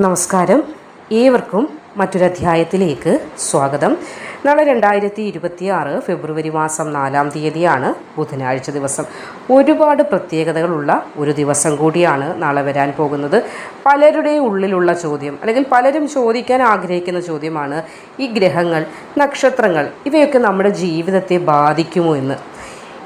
നമസ്കാരം. ഏവർക്കും മറ്റൊരധ്യായത്തിലേക്ക് സ്വാഗതം. നാളെ 2026 ഫെബ്രുവരി മാസം 4-ാം തീയതിയാണ്, ബുധനാഴ്ച ദിവസം. ഒരുപാട് പ്രത്യേകതകളുള്ള ഒരു ദിവസം കൂടിയാണ് നാളെ വരാൻ പോകുന്നത്. പലരുടെ ഉള്ളിലുള്ള ചോദ്യം, അല്ലെങ്കിൽ പലരും ചോദിക്കാൻ ആഗ്രഹിക്കുന്ന ചോദ്യമാണ്, ഈ ഗ്രഹങ്ങൾ, നക്ഷത്രങ്ങൾ ഇവയൊക്കെ നമ്മുടെ ജീവിതത്തെ ബാധിക്കുമോ എന്ന്.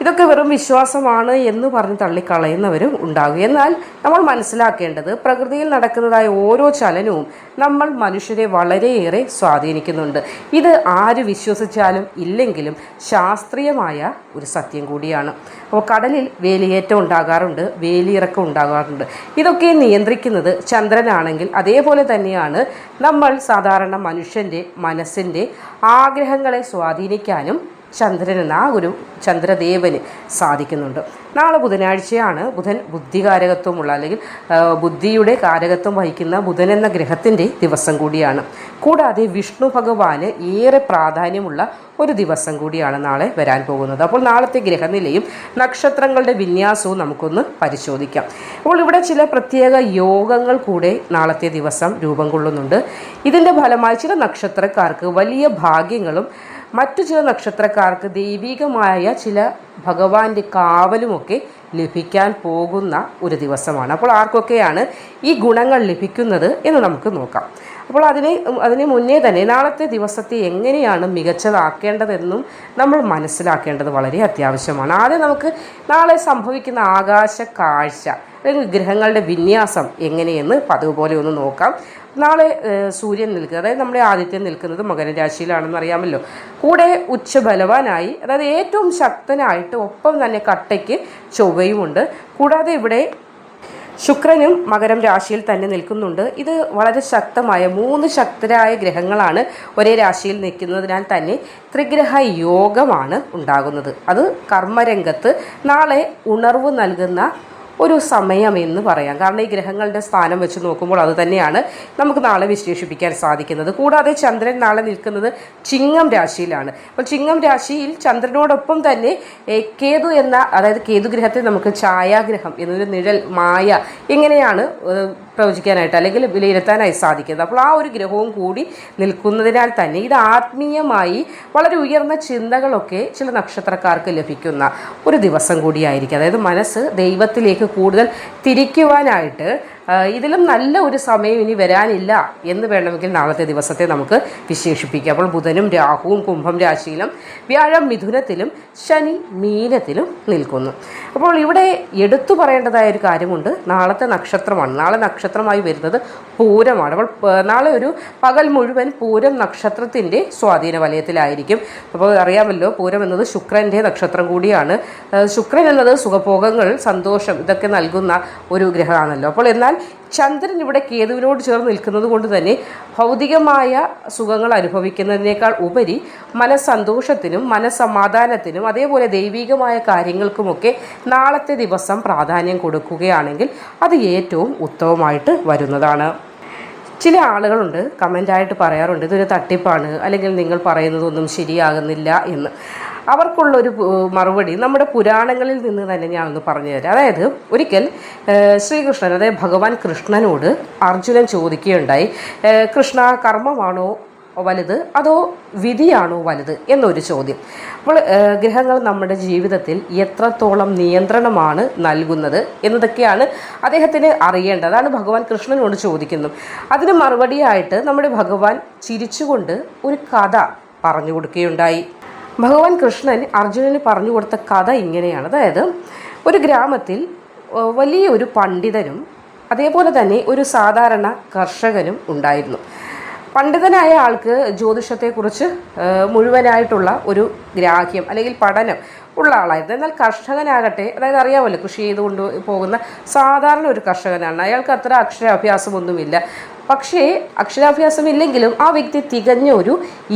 ഇതൊക്കെ വെറും വിശ്വാസമാണ് എന്ന് പറഞ്ഞ് തള്ളിക്കളയുന്നവരും ഉണ്ടാകും. എന്നാൽ നമ്മൾ മനസ്സിലാക്കേണ്ടത്, പ്രകൃതിയിൽ നടക്കുന്നതായ ഓരോ ചലനവും നമ്മൾ മനുഷ്യരെ വളരെയേറെ സ്വാധീനിക്കുന്നുണ്ട്. ഇത് ആര് വിശ്വസിച്ചാലും ഇല്ലെങ്കിലും ശാസ്ത്രീയമായ ഒരു സത്യം കൂടിയാണ്. അപ്പോൾ കടലിൽ വേലിയേറ്റം ഉണ്ടാകാറുണ്ട്, വേലിയിറക്കം ഉണ്ടാകാറുണ്ട്. ഇതൊക്കെ നിയന്ത്രിക്കുന്നത് ചന്ദ്രനാണെങ്കിൽ, അതേപോലെ തന്നെയാണ് നമ്മൾ സാധാരണ മനുഷ്യൻ്റെ മനസ്സിൻ്റെ ആഗ്രഹങ്ങളെ സ്വാധീനിക്കാനും ചന്ദ്രനെന്ന ആ ഒരു ചന്ദ്രദേവന് സാധിക്കുന്നുണ്ട്. നാളെ ബുധനാഴ്ചയാണ്. ബുധൻ ബുദ്ധികാരകത്വമുള്ള, അല്ലെങ്കിൽ ബുദ്ധിയുടെ കാരകത്വം വഹിക്കുന്ന ബുധൻ എന്ന ഗ്രഹത്തിൻ്റെ ദിവസം കൂടിയാണ്. കൂടാതെ വിഷ്ണു ഭഗവാന് ഏറെ പ്രാധാന്യമുള്ള ഒരു ദിവസം കൂടിയാണ് നാളെ വരാൻ പോകുന്നത്. അപ്പോൾ നാളത്തെ ഗ്രഹനിലയും നക്ഷത്രങ്ങളുടെ വിന്യാസവും നമുക്കൊന്ന് പരിശോധിക്കാം. അപ്പോൾ ഇവിടെ ചില പ്രത്യേക യോഗങ്ങൾ കൂടെ നാളത്തെ ദിവസം രൂപം കൊള്ളുന്നുണ്ട്. ഇതിൻ്റെ ഫലമായി ചില നക്ഷത്രക്കാർക്ക് വലിയ ഭാഗ്യങ്ങളും മറ്റു ചില നക്ഷത്രക്കാർക്ക് ദൈവികമായ ചില ഭഗവാന്റെ കാവലുമൊക്കെ ലഭിക്കാൻ പോകുന്ന ഒരു ദിവസമാണ്. അപ്പോൾ ആർക്കൊക്കെയാണ് ഈ ഗുണങ്ങൾ ലഭിക്കുന്നത് എന്ന് നമുക്ക് നോക്കാം. അപ്പോൾ അതിന് മുന്നേ തന്നെ നാളത്തെ ദിവസത്തെ എങ്ങനെയാണ് മികച്ചതാക്കേണ്ടതെന്നും നമ്മൾ മനസ്സിലാക്കേണ്ടത് വളരെ അത്യാവശ്യമാണ്. ആദ്യം നമുക്ക് നാളെ സംഭവിക്കുന്ന ആകാശ കാഴ്ച, അല്ലെങ്കിൽ ഗ്രഹങ്ങളുടെ വിന്യാസം എങ്ങനെയെന്ന് പതിവ് പോലെ ഒന്ന് നോക്കാം. നാളെ സൂര്യൻ നിൽക്കുക, അതായത് നമ്മുടെ ആദിത്യൻ നിൽക്കുന്നത് മകരരാശിയിലാണെന്ന് അറിയാമല്ലോ. കൂടെ ഉച്ചബലവാനായി, അതായത് ഏറ്റവും ശക്തനായിട്ട്, ഒപ്പം തന്നെ കട്ടയ്ക്ക് ചൊവ്വയുമുണ്ട്. കൂടാതെ ഇവിടെ ശുക്രനും മകരം രാശിയിൽ തന്നെ നിൽക്കുന്നുണ്ട്. ഇത് വളരെ ശക്തമായ 3 ശക്തരായ ഗ്രഹങ്ങളാണ് ഒരേ രാശിയിൽ നിൽക്കുന്നതിനാൽ തന്നെ ത്രിഗ്രഹ യോഗമാണ് ഉണ്ടാകുന്നത്. അത് കർമ്മരംഗത്ത് നാളെ ഉണർവ് നൽകുന്ന ഒരു സമയം എന്ന് പറയാം. കാരണം ഈ ഗ്രഹങ്ങളുടെ സ്ഥാനം വെച്ച് നോക്കുമ്പോൾ അത് തന്നെയാണ് നമുക്ക് നാളെ വിശേഷിപ്പിക്കാൻ സാധിക്കുന്നത്. കൂടാതെ ചന്ദ്രൻ നാളെ നിൽക്കുന്നത് ചിങ്ങം രാശിയിലാണ്. അപ്പോൾ ചിങ്ങം രാശിയിൽ ചന്ദ്രനോടൊപ്പം തന്നെ കേതു എന്ന, അതായത് കേതു ഗ്രഹത്തെ നമുക്ക് ഛായാഗ്രഹം എന്നൊരു നിഴൽ, മായ എങ്ങനെയാണ് പ്രവചിക്കാനായിട്ട് അല്ലെങ്കിൽ വിലയിരുത്താനായി സാധിക്കുന്നത്. അപ്പോൾ ആ ഒരു ഗ്രഹവും കൂടി നിൽക്കുന്നതിനാൽ തന്നെ ഇത് ആത്മീയമായി വളരെ ഉയർന്ന ചിന്തകളൊക്കെ ചില നക്ഷത്രക്കാർക്ക് ലഭിക്കുന്ന ഒരു ദിവസം കൂടിയായിരിക്കും. അതായത് മനസ്സ് ദൈവത്തിലേക്ക് കൂടുതൽ തിരിക്കുവാനായിട്ട് ഇതിലും നല്ല ഒരു സമയം ഇനി വരാനില്ല എന്ന് വേണമെങ്കിൽ നാളത്തെ ദിവസത്തെ നമുക്ക് വിശേഷിപ്പിക്കാം. അപ്പോൾ ബുധനും രാഹുവും കുംഭം രാശിയിലും, വ്യാഴം മിഥുനത്തിലും, ശനി മീനത്തിലും നിൽക്കുന്നു. അപ്പോൾ ഇവിടെ എടുത്തു പറയേണ്ടതായ ഒരു കാര്യമുണ്ട്. നാളത്തെ നക്ഷത്രമാണ്, നാളെ നക്ഷത്രമായി വരുന്നത് പൂരമാണ്. അപ്പോൾ നാളെ ഒരു പകൽ മുഴുവൻ പൂരം നക്ഷത്രത്തിൻ്റെ സ്വാധീന വലയത്തിലായിരിക്കും. അപ്പോൾ അറിയാമല്ലോ, പൂരം എന്നത് ശുക്രൻ്റെ നക്ഷത്രം കൂടിയാണ്. ശുക്രൻ എന്നത് സുഖഭോഗങ്ങൾ, സന്തോഷം ഇതൊക്കെ നൽകുന്ന ഒരു ഗ്രഹമാണല്ലോ. അപ്പോൾ എന്നാൽ ചന്ദ്രൻ ഇവിടെ കേതുവിനോട് ചേർന്ന് നിൽക്കുന്നത് കൊണ്ട് തന്നെ ഭൗതികമായ സുഖങ്ങൾ അനുഭവിക്കുന്നതിനേക്കാൾ ഉപരി മനസ്സന്തോഷത്തിനും മനസ്സമാധാനത്തിനും അതേപോലെ ദൈവികമായ കാര്യങ്ങൾക്കുമൊക്കെ നാളത്തെ ദിവസം പ്രാധാന്യം കൊടുക്കുകയാണെങ്കിൽ അത് ഏറ്റവും ഉത്തമമായിട്ട് വരുന്നതാണ്. ചില ആളുകളുണ്ട്, കമൻ്റായിട്ട് പറയാറുണ്ട്, ഇതൊരു തട്ടിപ്പാണ്, അല്ലെങ്കിൽ നിങ്ങൾ പറയുന്നതൊന്നും ശരിയാകുന്നില്ല എന്ന്. അവർക്കുള്ളൊരു മറുപടി നമ്മുടെ പുരാണങ്ങളിൽ നിന്ന് തന്നെ ഞാനൊന്ന് പറഞ്ഞു തരാം. അതായത് ഒരിക്കൽ ശ്രീകൃഷ്ണൻ, അതായത് ഭഗവാൻ കൃഷ്ണനോട് അർജുനൻ ചോദിക്കുകയുണ്ടായി, കൃഷ്ണ, കർമ്മമാണോ വലുത് അതോ വിധിയാണോ വലുത് എന്നൊരു ചോദ്യം. അപ്പോൾ ഗ്രഹങ്ങൾ നമ്മുടെ ജീവിതത്തിൽ എത്രത്തോളം നിയന്ത്രണമാണ് നൽകുന്നത് എന്നതൊക്കെയാണ് അദ്ദേഹത്തിന് അറിയേണ്ടത്. അതാണ് ഭഗവാൻ കൃഷ്ണനോട് ചോദിക്കുന്നു. അതിന് മറുപടിയായിട്ട് നമ്മുടെ ഭഗവാൻ ചിരിച്ചുകൊണ്ട് ഒരു കഥ പറഞ്ഞു കൊടുക്കുകയുണ്ടായി. ഭഗവാൻ കൃഷ്ണൻ അർജുനന് പറഞ്ഞു കൊടുത്ത കഥ ഇങ്ങനെയാണ്. അതായത് ഒരു ഗ്രാമത്തിൽ വലിയൊരു പണ്ഡിതനും അതേപോലെ തന്നെ ഒരു സാധാരണ കർഷകനും ഉണ്ടായിരുന്നു. പണ്ഡിതനായ ആൾക്ക് ജ്യോതിഷത്തെക്കുറിച്ച് മുഴുവനായിട്ടുള്ള ഒരു ഗ്രാഹ്യം അല്ലെങ്കിൽ പഠനം ഉള്ള ആളായിരുന്നു. എന്നാൽ കർഷകനാകട്ടെ, അതായത് അറിയാമല്ലോ, കൃഷി ചെയ്തുകൊണ്ട് പോകുന്ന സാധാരണ ഒരു കർഷകനാണ്. അയാൾക്ക് അത്ര അക്ഷരാഭ്യാസമൊന്നുമില്ല. പക്ഷേ അക്ഷരാഭ്യാസമില്ലെങ്കിലും ആ വ്യക്തി തികഞ്ഞ ഒരു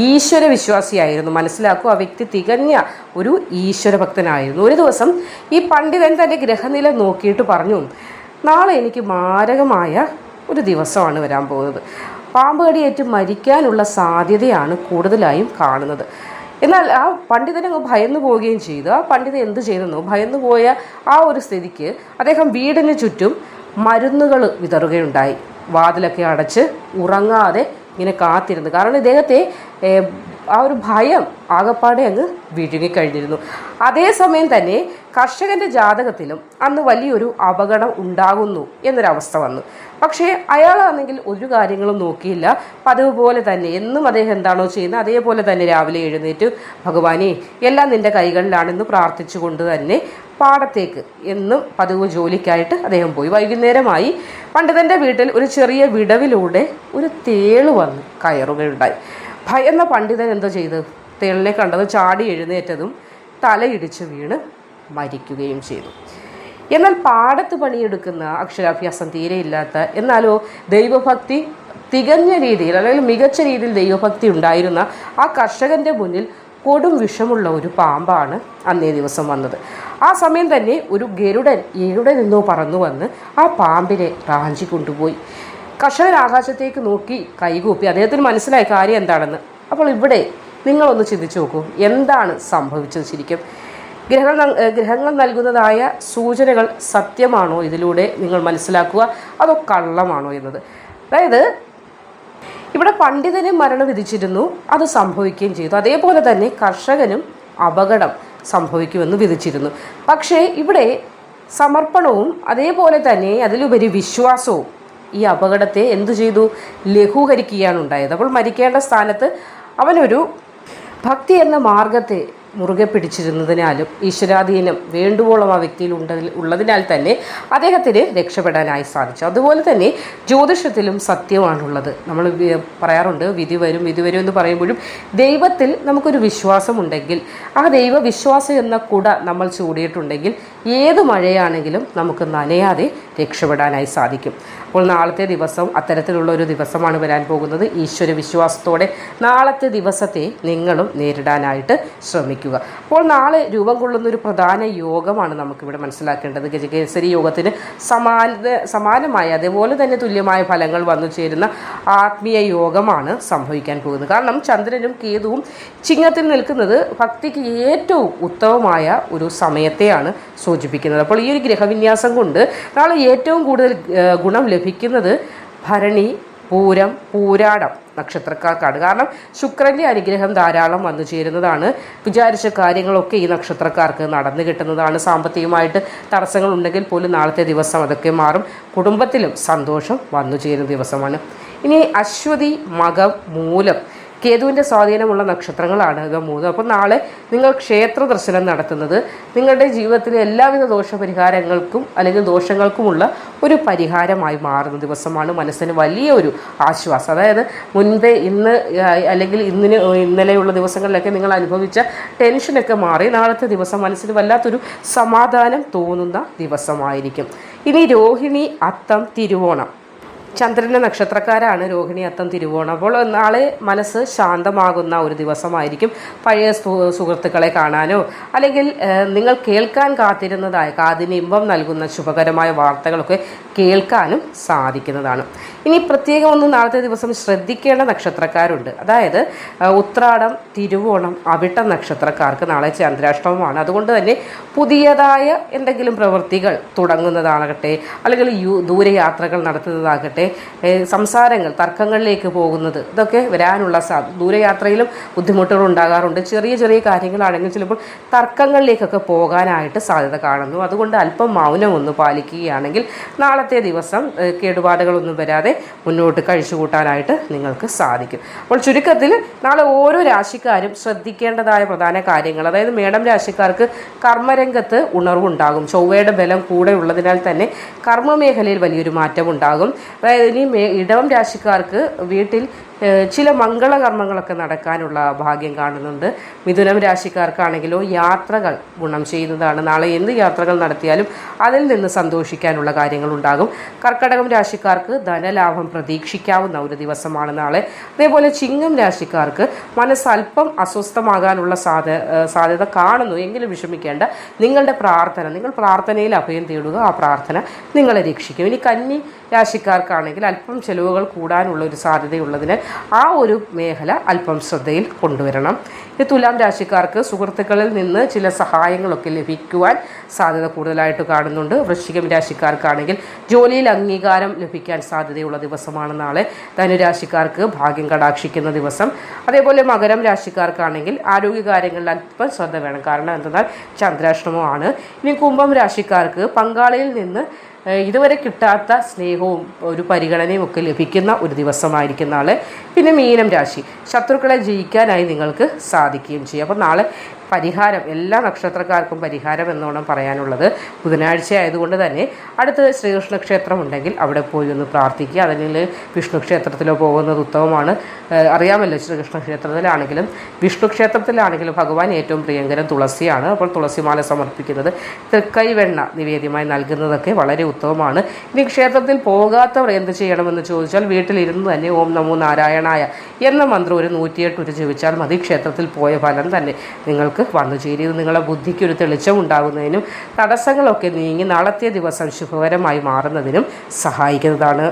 ഈശ്വര വിശ്വാസിയായിരുന്നു. മനസ്സിലാക്കുക, ആ വ്യക്തി തികഞ്ഞ ഒരു ഈശ്വരഭക്തനായിരുന്നു. ഒരു ദിവസം ഈ പണ്ഡിതൻ തൻ്റെ ഗ്രഹനില നോക്കിയിട്ട് പറഞ്ഞു, നാളെ എനിക്ക് മാരകമായ ഒരു ദിവസമാണ് വരാൻ പോകുന്നത്. പാമ്പ് കടിയേറ്റ് മരിക്കാനുള്ള സാധ്യതയാണ് കൂടുതലായും കാണുന്നത്. എന്നാൽ ആ പണ്ഡിതനങ്ങ് ഭയന്നു പോവുകയും ചെയ്തു. ആ പണ്ഡിതൻ എന്ത് ചെയ്തെന്നോ, ഭയന്നു പോയ ആ ഒരു സ്ഥിതിക്ക് അദ്ദേഹം വീടിന് ചുറ്റും മരുന്നുകൾ വിതറുകയുണ്ടായി. വാതിലൊക്കെ അടച്ച് ഉറങ്ങാതെ ഇങ്ങനെ കാത്തിരുന്നു. കാരണം ഇദ്ദേഹത്തെ ആ ഒരു ഭയം ആകപ്പാടെ അങ്ങ് വിഴുങ്ങിക്കഴിഞ്ഞിരുന്നു. അതേസമയം തന്നെ കർഷകൻ്റെ ജാതകത്തിലും അന്ന് വലിയൊരു അപകടം ഉണ്ടാകുന്നു എന്നൊരവസ്ഥ വന്നു. പക്ഷേ അയാളാണെങ്കിൽ ഒരു കാര്യങ്ങളും നോക്കിയില്ല. പതിവ് പോലെ തന്നെ എന്നും അദ്ദേഹം എന്താണോ ചെയ്യുന്നത് അതേപോലെ തന്നെ രാവിലെ എഴുന്നേറ്റ് ഭഗവാനെ എല്ലാം നിൻ്റെ കൈകളിലാണെന്ന് പ്രാർത്ഥിച്ചുകൊണ്ട് തന്നെ പാടത്തേക്ക് എന്നും പതിവ് ജോലിക്കായിട്ട് അദ്ദേഹം പോയി. വൈകുന്നേരമായി പണ്ഡിതൻ്റെ വീട്ടിൽ ഒരു ചെറിയ വിടവിലൂടെ ഒരു തേള് വന്ന് കയറുകയുണ്ടായി. ഭയന്ന പണ്ഡിതൻ എന്തോ ചെയ്ത് തേളിനെ കണ്ടത് ചാടി എഴുന്നേറ്റതും തലയിടിച്ച് വീണ് മരിക്കുകയും ചെയ്തു. എന്നാൽ പാടത്ത് പണിയെടുക്കുന്ന അക്ഷരാഭ്യാസം തീരെയില്ലാത്ത എന്നാലോ ദൈവഭക്തി തികഞ്ഞ രീതിയിൽ അല്ലെങ്കിൽ മികച്ച രീതിയിൽ ദൈവഭക്തി ഉണ്ടായിരുന്ന ആ കർഷകൻ്റെ മുന്നിൽ കൊടും വിഷമുള്ള ഒരു പാമ്പാണ് അന്നേ ദിവസം വന്നത്. ആ സമയം തന്നെ ഒരു ഗരുഡൻ എവിടെ നിന്നോ പറന്നു വന്ന് ആ പാമ്പിനെ റാഞ്ചി കൊണ്ടുപോയി. കർഷകൻ ആകാശത്തേക്ക് നോക്കി കൈകൂപ്പി. അദ്ദേഹത്തിന് മനസ്സിലായ കാര്യം എന്താണെന്ന്. അപ്പോൾ ഇവിടെ നിങ്ങളൊന്ന് ചിന്തിച്ചു നോക്കൂ, എന്താണ് സംഭവിച്ചത് ശരിക്കും? ഗ്രഹങ്ങൾ നൽകുന്നതായ സൂചനകൾ സത്യമാണോ ഇതിലൂടെ നിങ്ങൾ മനസ്സിലാക്കുക, അതോ കള്ളമാണോ എന്നത്? അതായത് ഇവിടെ പണ്ഡിതന് മരണം വിധിച്ചിരുന്നു, അത് സംഭവിക്കുകയും ചെയ്തു. അതേപോലെ തന്നെ കർഷകനും അപകടം സംഭവിക്കുമെന്ന് വിധിച്ചിരുന്നു. പക്ഷേ ഇവിടെ സമർപ്പണവും അതേപോലെ തന്നെ അതിലുപരി വിശ്വാസവും ഈ അപകടത്തെ എന്തു ചെയ്തു? ലഘൂകരിക്കുകയാണ് ഉണ്ടായത്. അപ്പോൾ മരിക്കേണ്ട സ്ഥാനത്ത് അവനൊരു ഭക്തി എന്ന മാർഗത്തെ മുറുകെ പിടിച്ചിരുന്നതിനാലും ഈശ്വരാധീനം വേണ്ടുവോളം ആ വ്യക്തിയിൽ ഉള്ളതിനാൽ തന്നെ അദ്ദേഹത്തിന് രക്ഷപ്പെടാനായി സാധിച്ചു. അതുപോലെ തന്നെ ജ്യോതിഷത്തിലും സത്യമാണുള്ളത്. നമ്മൾ പറയാറുണ്ട് വിധി വരും എന്ന് പറയുമ്പോഴും ദൈവത്തിൽ നമുക്കൊരു വിശ്വാസമുണ്ടെങ്കിൽ ആ ദൈവവിശ്വാസം എന്ന കുട നമ്മൾ ചൂടിയിട്ടുണ്ടെങ്കിൽ ഏത് മഴയാണെങ്കിലും നമുക്ക് നനയാതെ രക്ഷപ്പെടാനായി സാധിക്കും. അപ്പോൾ നാളത്തെ ദിവസം അത്തരത്തിലുള്ള ഒരു ദിവസമാണ് വരാൻ പോകുന്നത്. ഈശ്വര വിശ്വാസത്തോടെ നാളത്തെ ദിവസത്തെ നിങ്ങളും നേരിടാനായിട്ട് ശ്രമിക്കുക. അപ്പോൾ നാളെ രൂപം കൊള്ളുന്നൊരു പ്രധാന യോഗമാണ് നമുക്കിവിടെ മനസ്സിലാക്കേണ്ടത്. ഗജകേസരി യോഗത്തിന് സമാനമായ അതേപോലെ തന്നെ തുല്യമായ ഫലങ്ങൾ വന്നു ചേരുന്ന ആത്മീയ യോഗമാണ് സംഭവിക്കാൻ പോകുന്നത്. കാരണം ചന്ദ്രനും കേതുവും ചിങ്ങത്തിൽ നിൽക്കുന്നത് ഭക്തിക്ക് ഏറ്റവും ഉത്തമമായ ഒരു സമയത്തെയാണ് സൂചിപ്പിക്കുന്നത്. അപ്പോൾ ഈ ഒരു ഗ്രഹവിന്യാസം കൊണ്ട് നാളെ ഏറ്റവും കൂടുതൽ ഗുണം ലഭിക്കുന്നത് ഭരണി, പൂരം, പൂരാടം നക്ഷത്രക്കാർക്കാണ്. കാരണം ശുക്രൻ്റെ അനുഗ്രഹം ധാരാളം വന്നു ചേരുന്നതാണ്. വിചാരിച്ച കാര്യങ്ങളൊക്കെ ഈ നക്ഷത്രക്കാർക്ക് നടന്നു കിട്ടുന്നതാണ്. സാമ്പത്തികമായിട്ട് തടസ്സങ്ങൾ ഉണ്ടെങ്കിൽ പോലും നാളത്തെ ദിവസം അതൊക്കെ മാറും. കുടുംബത്തിലും സന്തോഷം വന്നു ചേരുന്ന ദിവസമാണ്. ഇനി അശ്വതി, മകം, മൂലം കേതുവിൻ്റെ സ്വാധീനമുള്ള നക്ഷത്രങ്ങളാണ് ഇവ മൂന്നും. അപ്പോൾ നാളെ നിങ്ങൾ ക്ഷേത്ര ദർശനം നടത്തുന്നത് നിങ്ങളുടെ ജീവിതത്തിലെ എല്ലാവിധ ദോഷപരിഹാരങ്ങൾക്കും അല്ലെങ്കിൽ ദോഷങ്ങൾക്കുമുള്ള ഒരു പരിഹാരമായി മാറുന്ന ദിവസമാണ്. മനസ്സിന് വലിയൊരു ആശ്വാസം. അതായത് മുൻപേ അല്ലെങ്കിൽ ഇന്നലെയുള്ള ദിവസങ്ങളിലൊക്കെ നിങ്ങൾ അനുഭവിച്ച ടെൻഷനൊക്കെ മാറി നാളത്തെ ദിവസം മനസ്സിന് വല്ലാത്തൊരു സമാധാനം തോന്നുന്ന ദിവസമായിരിക്കും. ഇനി രോഹിണി, അത്തം, തിരുവോണം ചന്ദ്രൻ്റെ നക്ഷത്രക്കാരാണ് രോഹിണി, അത്തം, തിരുവോണം. അപ്പോൾ നാളെ മനസ്സ് ശാന്തമാകുന്ന ഒരു ദിവസമായിരിക്കും. പഴയ സുഹൃത്തുക്കളെ കാണാനോ അല്ലെങ്കിൽ നിങ്ങൾ കേൾക്കാൻ കാത്തിരുന്നതായ കാതിന് ഇമ്പം നൽകുന്ന ശുഭകരമായ വാർത്തകളൊക്കെ കേൾക്കാനും സാധിക്കുന്നതാണ്. ഇനി പ്രത്യേകം ഒന്ന് നാളത്തെ ദിവസം ശ്രദ്ധിക്കേണ്ട നക്ഷത്രക്കാരുണ്ട്. അതായത് ഉത്രാടം, തിരുവോണം, അവിട്ടം നക്ഷത്രക്കാർക്ക് നാളെ ചന്ദ്രാഷ്ടമമാണ്. അതുകൊണ്ട് തന്നെ പുതിയതായ എന്തെങ്കിലും പ്രവൃത്തികൾ തുടങ്ങുന്നതാകട്ടെ അല്ലെങ്കിൽ ദൂരയാത്രകൾ നടത്തുന്നതാകട്ടെ, സംസാരങ്ങൾ തർക്കങ്ങളിലേക്ക് പോകുന്നത്, ഇതൊക്കെ വരാനുള്ള ദൂരയാത്രയിലും ബുദ്ധിമുട്ടുകൾ ഉണ്ടാകാറുണ്ട്. ചെറിയ ചെറിയ കാര്യങ്ങളാണെങ്കിൽ ചിലപ്പോൾ തർക്കങ്ങളിലേക്കൊക്കെ പോകാനായിട്ട് സാധ്യത കാണുന്നു. അതുകൊണ്ട് അല്പം മൗനം ഒന്ന് പാലിക്കുകയാണെങ്കിൽ നാളത്തെ ദിവസം കേടുപാടുകളൊന്നും വരാതെ മുന്നോട്ട് കഴിച്ചുകൂട്ടാനായിട്ട് നിങ്ങൾക്ക് സാധിക്കും. അപ്പോൾ ചുരുക്കത്തിൽ നാളെ ഓരോ രാശിക്കാരും ശ്രദ്ധിക്കേണ്ടതായ പ്രധാന കാര്യങ്ങൾ, അതായത് മേടം രാശിക്കാർക്ക് കർമ്മരംഗത്ത് ഉണർവുണ്ടാകും. ചൊവ്വയുടെ ബലം കൂടെ ഉള്ളതിനാൽ തന്നെ കർമ്മമേഖലയിൽ വലിയൊരു മാറ്റമുണ്ടാകും. അതായത് ഇനി ഇടവം രാശിക്കാർക്ക് വീട്ടിൽ ചില മംഗളകർമ്മങ്ങളൊക്കെ നടക്കാനുള്ള ഭാഗ്യം കാണുന്നുണ്ട്. മിഥുനം രാശിക്കാർക്കാണെങ്കിലോ യാത്രകൾ ഗുണം ചെയ്യുന്നതാണ്. നാളെ എന്ത് യാത്രകൾ നടത്തിയാലും അതിൽ നിന്ന് സന്തോഷിക്കാനുള്ള കാര്യങ്ങളുണ്ടാകും. കർക്കടകം രാശിക്കാർക്ക് ധനലാഭം പ്രതീക്ഷിക്കാവുന്ന ഒരു ദിവസമാണ് നാളെ. അതേപോലെ ചിങ്ങം രാശിക്കാർക്ക് മനസ്സ് അല്പം അസ്വസ്ഥമാകാനുള്ള സാധ്യത കാണുന്നു. എങ്കിലും വിഷമിക്കേണ്ട. നിങ്ങൾ പ്രാർത്ഥനയിൽ അഭയം തേടുക. ആ പ്രാർത്ഥന നിങ്ങളെ രക്ഷിക്കും. ഇനി കന്നി രാശിക്കാർക്കാണെങ്കിൽ അല്പം ചിലവുകൾ കൂടാനുള്ള ഒരു സാധ്യതയുള്ളതിനാൽ ആ ഒരു മേഖല അല്പം ശ്രദ്ധയിൽ കൊണ്ടുവരണം. ഈ തുലാം രാശിക്കാർക്ക് സുഹൃത്തുക്കളിൽ നിന്ന് ചില സഹായങ്ങളൊക്കെ ലഭിക്കുവാൻ സാധ്യത കൂടുതലായിട്ട് കാണുന്നുണ്ട്. വൃശ്ചികം രാശിക്കാർക്കാണെങ്കിൽ ജോലിയിൽ അംഗീകാരം ലഭിക്കാൻ സാധ്യതയുള്ള ദിവസമാണ് നാളെ. ധനുരാശിക്കാർക്ക് ഭാഗ്യം കടാക്ഷിക്കുന്ന ദിവസം. അതേപോലെ മകരം രാശിക്കാർക്കാണെങ്കിൽ ആരോഗ്യകാര്യങ്ങളിൽ അല്പം ശ്രദ്ധ വേണം. കാരണം എന്തെന്നാൽ ചന്ദ്രാഷ്ടമമാണ്. ഇനി കുംഭം രാശിക്കാർക്ക് പങ്കാളിയിൽ നിന്ന് ഇതുവരെ കിട്ടാത്ത സ്നേഹവും ഒരു പരിഗണനയും ഒക്കെ ലഭിക്കുന്ന ഒരു ദിവസമായിരിക്കും നാളെ. പിന്നെ മീനം രാശി, ശത്രുക്കളെ ജയിക്കാനായി നിങ്ങൾക്ക് സാധിക്കുകയും ചെയ്യും. അപ്പോൾ നാളെ പരിഹാരം എല്ലാ നക്ഷത്രക്കാർക്കും പരിഹാരം എന്നോണം പറയാനുള്ളത് ബുധനാഴ്ച ആയതുകൊണ്ട് തന്നെ അടുത്ത് ശ്രീകൃഷ്ണ ക്ഷേത്രം ഉണ്ടെങ്കിൽ അവിടെ പോയി ഒന്ന് പ്രാർത്ഥിക്കുക. അതിൽ വിഷ്ണു ക്ഷേത്രത്തിലോ പോകുന്നത് ഉത്തമമാണ്. അറിയാമല്ലോ, ശ്രീകൃഷ്ണ ക്ഷേത്രത്തിലാണെങ്കിലും വിഷ്ണു ക്ഷേത്രത്തിലാണെങ്കിലും ഭഗവാൻ ഏറ്റവും പ്രിയങ്കരം തുളസിയാണ്. അപ്പോൾ തുളസിമാല സമർപ്പിക്കുന്നത്, തൃക്കൈ വെണ്ണ നിവേദ്യമായി നൽകുന്നതൊക്കെ വളരെ ഉത്തമമാണ്. ഇനി ക്ഷേത്രത്തിൽ പോകാത്തവർ എന്ത് ചെയ്യണമെന്ന് ചോദിച്ചാൽ വീട്ടിലിരുന്ന് തന്നെ ഓം നമോ നാരായണായ എന്ന മന്ത്രം ഒരു 108 ജപിച്ചാൽ മതി. ക്ഷേത്രത്തിൽ പോയ ഫലം തന്നെ നിങ്ങൾക്ക് വന്നു ചേരും. ഇത് നിങ്ങളുടെ ബുദ്ധിക്ക് ഒരു തെളിച്ചം ഉണ്ടാകുന്നതിനും തടസ്സങ്ങളൊക്കെ നീങ്ങി നാളത്തെ ദിവസം ശുഭകരമായി മാറുന്നതിനും സഹായിക്കുന്നതാണ്.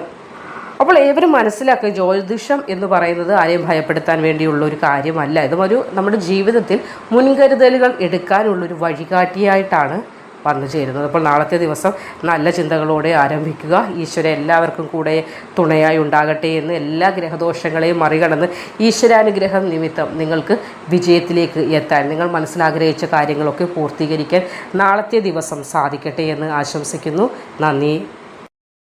അപ്പോൾ ഏവരും മനസ്സിലാക്കുക, ജ്യോതിഷം എന്ന് പറയുന്നത് ആരെയും ഭയപ്പെടുത്താൻ വേണ്ടിയുള്ള ഒരു കാര്യമല്ല. ഇതും നമ്മുടെ ജീവിതത്തിൽ മുൻകരുതലുകൾ എടുക്കാനുള്ളൊരു വഴികാട്ടിയായിട്ടാണ് വന്നു ചേരുന്നത്. അപ്പോൾ നാളത്തെ ദിവസം നല്ല ചിന്തകളോടെ ആരംഭിക്കുക. ഈശ്വര എല്ലാവർക്കും കൂടെ തുണയായി ഉണ്ടാകട്ടെ എന്ന് എല്ലാ ഗ്രഹദോഷങ്ങളെയും മറികടന്ന് ഈശ്വരാനുഗ്രഹം നിമിത്തം നിങ്ങൾക്ക് വിജയത്തിലേക്ക് എത്താൻ, നിങ്ങൾ മനസ്സിലാഗ്രഹിച്ച കാര്യങ്ങളൊക്കെ പൂർത്തീകരിക്കാൻ നാളത്തെ ദിവസം സാധിക്കട്ടെ എന്ന് ആശംസിക്കുന്നു. നന്ദി.